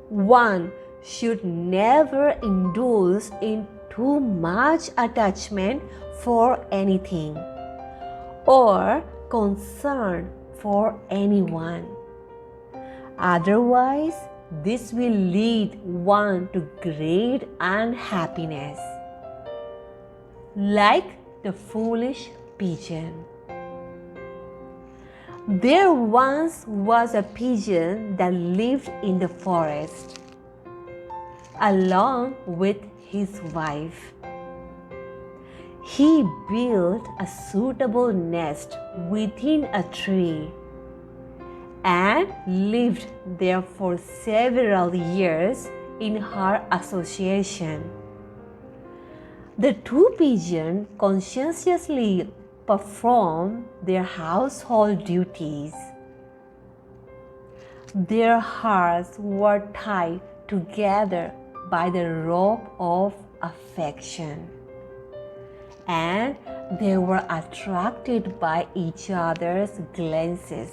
One should never indulge in too much attachment for anything or concern for anyone. Otherwise, this will lead one to great unhappiness. Like the foolish pigeon. There once was a pigeon that lived in the forest along with his wife. He built a suitable nest within a tree and lived there for several years in her association. The two pigeons conscientiously performed their household duties. Their hearts were tied together by the rope of affection, and they were attracted by each other's glances,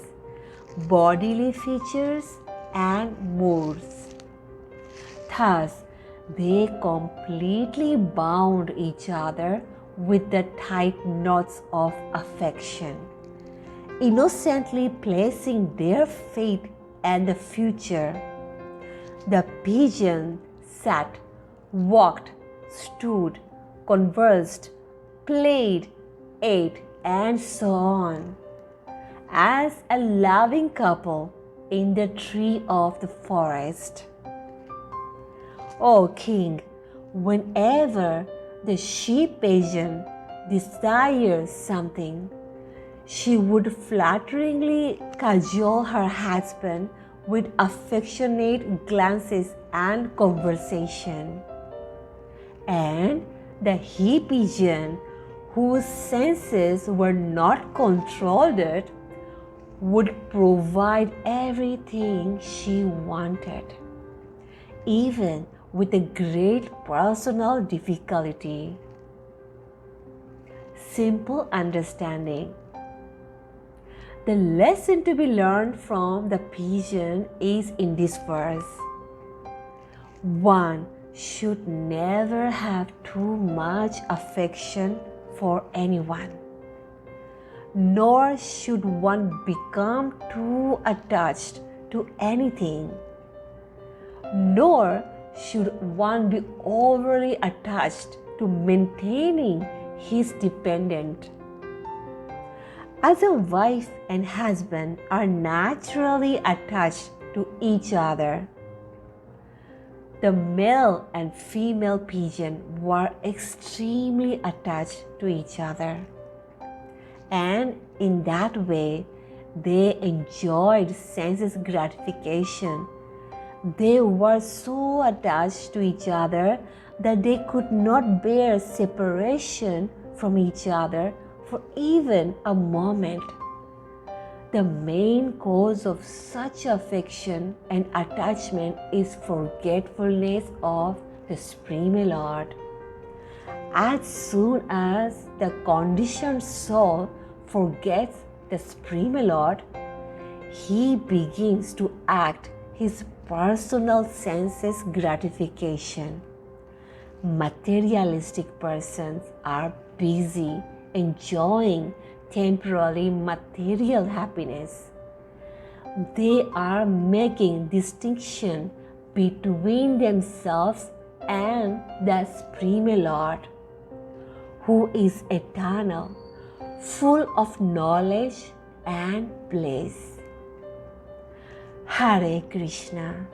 bodily features, and moods. Thus, they completely bound each other with the tight knots of affection, innocently placing their fate and the future. The pigeon sat, walked, stood, conversed, played, ate, and so on, as a loving couple in the tree of the forest. O king, whenever the she-pigeon desired something, she would flatteringly cajole her husband with affectionate glances and conversation. And the he-pigeon, whose senses were not controlled, would provide everything she wanted, even with a great personal difficulty. Simple understanding. The lesson to be learned from the pigeon is in this verse. One should never have too much affection for anyone, nor should one become too attached to anything, nor should one be overly attached to maintaining his dependent. As a wife and husband are naturally attached to each other, the male and female pigeon were extremely attached to each other, and in that way they enjoyed senses gratification. They were so attached to each other that they could not bear separation from each other for even a moment. The main cause of such affection and attachment is forgetfulness of the Supreme Lord. As soon as the conditioned soul forgets the Supreme Lord, he begins to act his personal senses gratification. Materialistic persons are busy enjoying temporary material happiness. They are making distinction between themselves and the Supreme Lord, who is eternal, full of knowledge and bliss. Hare Krishna.